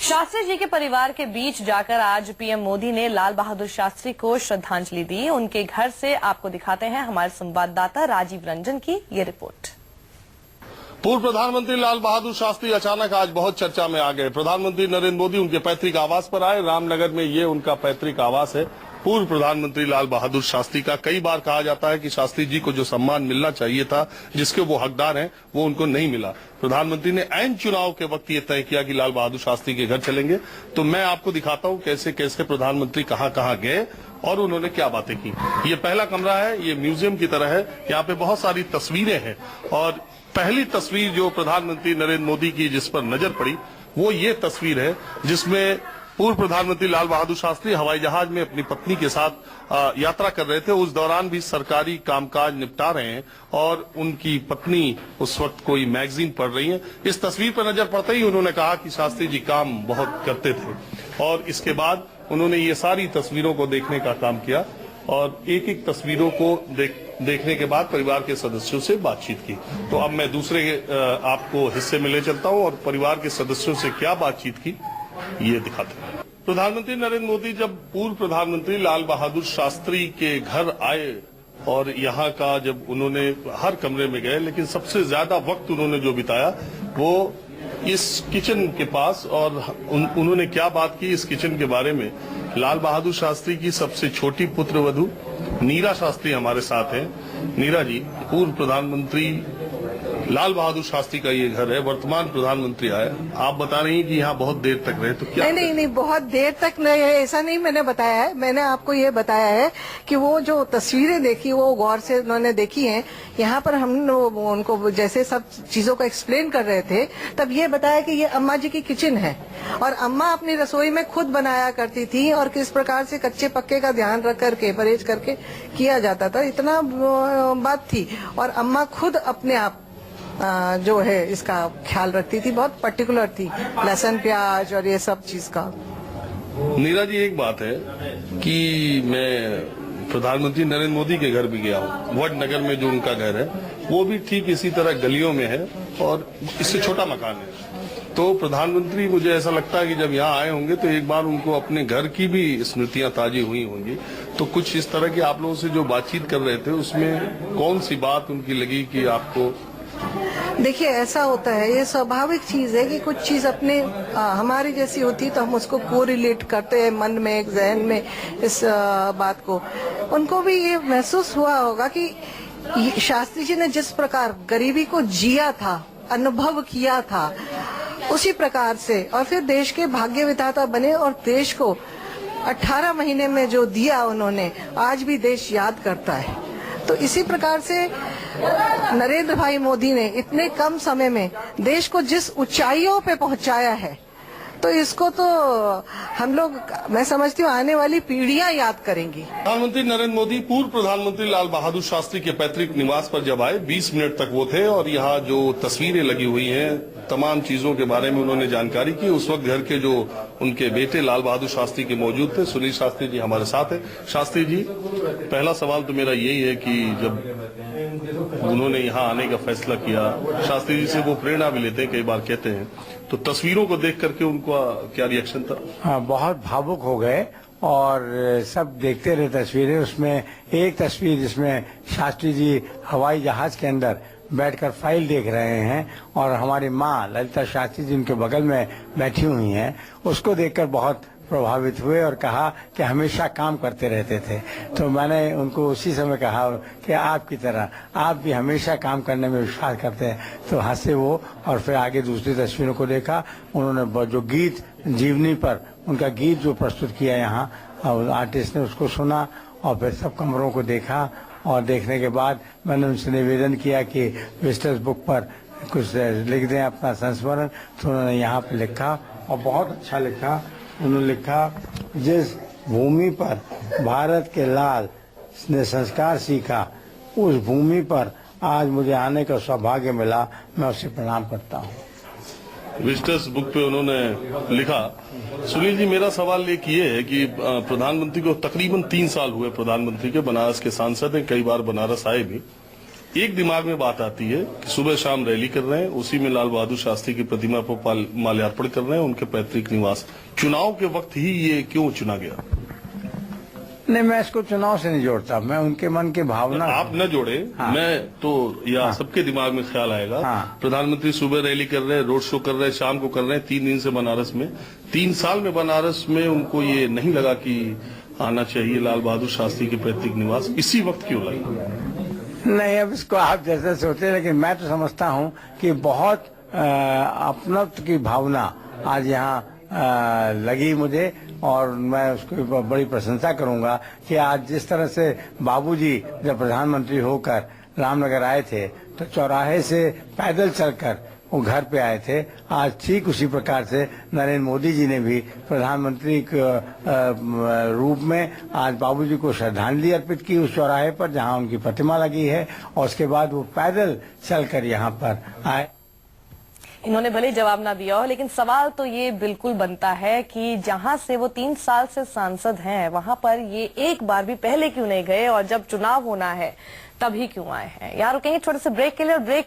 शास्त्री जी के परिवार के बीच जाकर आज पीएम मोदी ने लाल बहादुर शास्त्री को श्रद्धांजलि दी। उनके घर से आपको दिखाते हैं हमारे संवाददाता राजीव रंजन की ये रिपोर्ट। पूर्व प्रधानमंत्री लाल बहादुर शास्त्री अचानक आज बहुत चर्चा में आ गए। प्रधानमंत्री नरेंद्र मोदी उनके पैतृक आवास पर आए। रामनगर में ये उनका पैतृक आवास है। पूर्व प्रधानमंत्री लाल बहादुर शास्त्री का कई बार कहा जाता है कि शास्त्री जी को जो सम्मान मिलना चाहिए था, जिसके वो हकदार हैं, वो उनको नहीं मिला। प्रधानमंत्री ने ऐन चुनाव के वक्त ये तय किया कि लाल बहादुर शास्त्री के घर चलेंगे। तो मैं आपको दिखाता हूँ कैसे कैसे प्रधानमंत्री कहाँ कहाँ गए और उन्होंने क्या बातें की। ये पहला कमरा है, ये म्यूजियम की तरह है। यहाँ पे बहुत सारी तस्वीरें हैं और पहली तस्वीर जो प्रधानमंत्री नरेंद्र मोदी की जिस पर नजर पड़ी वो ये तस्वीर है, जिसमें पूर्व प्रधानमंत्री लाल बहादुर शास्त्री हवाई जहाज में अपनी पत्नी के साथ यात्रा कर रहे थे। उस दौरान भी सरकारी कामकाज निपटा रहे हैं और उनकी पत्नी उस वक्त कोई मैगजीन पढ़ रही है। इस तस्वीर पर नजर पड़ते ही उन्होंने कहा कि शास्त्री जी काम बहुत करते थे और इसके बाद उन्होंने ये सारी तस्वीरों को देखने का काम किया और एक एक तस्वीरों को देखने के बाद परिवार के सदस्यों से बातचीत की। तो अब मैं दूसरे आपको हिस्से में ले चलता हूं और परिवार के सदस्यों से क्या बातचीत की ये दिखाते हैं। प्रधानमंत्री नरेंद्र मोदी जब पूर्व प्रधानमंत्री लाल बहादुर शास्त्री के घर आए और यहाँ का जब उन्होंने हर कमरे में गए, लेकिन सबसे ज्यादा वक्त उन्होंने जो बिताया वो इस किचन के पास और उन्होंने क्या बात की इस किचन के बारे में। लाल बहादुर शास्त्री की सबसे छोटी पुत्र वधू नीरा शास्त्री हमारे साथ हैं। नीरा जी, पूर्व प्रधानमंत्री लाल बहादुर शास्त्री का ये घर है, वर्तमान प्रधानमंत्री आए, आप बता रही हैं कि यहाँ बहुत देर तक रहे, तो क्या? नहीं, बहुत देर तक नहीं है, ऐसा नहीं मैंने बताया है। मैंने आपको ये बताया है कि वो जो तस्वीरें देखी वो गौर से उन्होंने देखी हैं। यहाँ पर हम उनको जैसे सब चीजों को एक्सप्लेन कर रहे थे तब ये बताया कि ये अम्मा जी की किचन है और अम्मा अपनी रसोई में खुद बनाया करती थी और किस प्रकार से कच्चे पक्के का ध्यान रख करके परहेज करके किया जाता था, इतना बात थी। और अम्मा खुद अपने आप जो है इसका ख्याल रखती थी, बहुत पर्टिकुलर थी, लहसुन प्याज और ये सब चीज का। नीरा जी, एक बात है कि मैं प्रधानमंत्री नरेंद्र मोदी के घर भी गया हूँ। वडनगर में जो उनका घर है वो भी ठीक इसी तरह गलियों में है और इससे छोटा मकान है। तो प्रधानमंत्री, मुझे ऐसा लगता है कि जब यहाँ आए होंगे तो एक बार उनको अपने घर की भी स्मृतियां ताजी हुई होंगी। तो कुछ इस तरह की आप लोगों से जो बातचीत कर रहे थे उसमें कौन सी बात उनकी लगी कि आपको? देखिए, ऐसा होता है, ये स्वाभाविक चीज है कि कुछ चीज अपने हमारी जैसी होती तो हम उसको कोरिलेट करते हैं मन में, एक जहन में इस बात को। उनको भी ये महसूस हुआ होगा कि शास्त्री जी ने जिस प्रकार गरीबी को जिया था, अनुभव किया था, उसी प्रकार से और फिर देश के भाग्य विधाता बने और देश को 18 महीने में जो दिया उन्होंने, आज भी देश याद करता है। तो इसी प्रकार से नरेंद्र भाई मोदी ने इतने कम समय में देश को जिस ऊंचाइयों पे पहुंचाया है, तो इसको तो हम लोग, मैं समझती हूँ, आने वाली पीढ़ियां याद करेंगी। प्रधानमंत्री नरेंद्र मोदी पूर्व प्रधानमंत्री लाल बहादुर शास्त्री के पैतृक निवास पर जब आए 20 मिनट तक वो थे और यहाँ जो तस्वीरें लगी हुई हैं, तमाम चीजों के बारे में उन्होंने जानकारी की। उस वक्त घर के जो उनके बेटे लाल बहादुर शास्त्री के मौजूद थे। सुनील शास्त्री जी हमारे साथ है। शास्त्री जी, पहला सवाल तो मेरा यही है कि जब उन्होंने यहाँ आने का फैसला किया, शास्त्री जी से वो प्रेरणा भी लेते हैं, कई बार कहते हैं, तो तस्वीरों को देख करके उनका क्या रिएक्शन था? हाँ, बहुत भावुक हो गए और सब देखते रहे तस्वीरें। उसमें एक तस्वीर जिसमें शास्त्री जी हवाई जहाज के अंदर बैठकर फाइल देख रहे हैं और हमारी माँ ललिता शास्त्री जी उनके बगल में बैठी हुई हैं, उसको देखकर बहुत प्रभावित हुए और कहा कि हमेशा काम करते रहते थे। तो मैंने उनको उसी समय कहा कि आपकी तरह आप भी हमेशा काम करने में विश्वास करते हैं। तो हंसे वो और फिर आगे दूसरी तस्वीरों को देखा। उन्होंने जो गीत जीवनी पर उनका गीत जो प्रस्तुत किया यहाँ आर्टिस्ट ने, उसको सुना और फिर सब कमरों को देखा और देखने के बाद मैंने उनसे निवेदन किया कि विजिटर्स बुक पर कुछ लिख दें अपना संस्मरण। तो उन्होंने यहाँ पर लिखा और बहुत अच्छा लिखा। उन्होंने लिखा, जिस भूमि पर भारत के लाल ने संस्कार सीखा, उस भूमि पर आज मुझे आने का सौभाग्य मिला, मैं उसे प्रणाम करता हूँ। विजिटर्स बुक पे उन्होंने लिखा। सुनील जी, मेरा सवाल एक ये है कि प्रधानमंत्री को तकरीबन 3 साल हुए प्रधानमंत्री के, बनारस के सांसद हैं, कई बार बनारस आए भी। एक दिमाग में बात आती है कि सुबह शाम रैली कर रहे हैं, उसी में लाल बहादुर शास्त्री की प्रतिमा पर माल्यार्पण कर रहे हैं, उनके पैतृक निवास। चुनाव के वक्त ही ये क्यों चुना गया? नहीं, मैं इसको चुनाव से नहीं जोड़ता, मैं उनके मन की भावना। आप न जोड़े, हाँ। मैं तो या सबके दिमाग में ख्याल आएगा। हाँ। प्रधानमंत्री सुबह रैली कर रहे हैं, रोड शो कर रहे हैं, शाम को कर रहे हैं, 3 दिन से बनारस में, 3 साल में बनारस में उनको ये नहीं लगा कि आना चाहिए लाल बहादुर शास्त्री के पैतृक निवास, इसी वक्त क्यों लगा? नहीं, अब इसको आप जैसे सोचे, लेकिन मैं तो समझता हूँ कि बहुत अपनत्व की भावना आज यहाँ लगी मुझे, और मैं उसकी बड़ी प्रशंसा करूंगा कि आज जिस तरह से बाबूजी जब प्रधानमंत्री होकर रामनगर आए थे तो चौराहे से पैदल चलकर वो घर पे आए थे, आज ठीक उसी प्रकार से नरेंद्र मोदी जी ने भी प्रधानमंत्री के रूप में आज बाबूजी को श्रद्धांजलि अर्पित की उस चौराहे पर जहां उनकी प्रतिमा लगी है, और उसके बाद वो पैदल चलकर यहाँ पर आए। इन्होंने भले जवाब ना दिया हो, लेकिन सवाल तो ये बिल्कुल बनता है कि जहां से वो 3 साल से सांसद हैं, वहां पर ये एक बार भी पहले क्यों नहीं गए, और जब चुनाव होना है तभी क्यों आए हैं? यार रुकेंगे छोटे से ब्रेक के लिए, और ब्रेक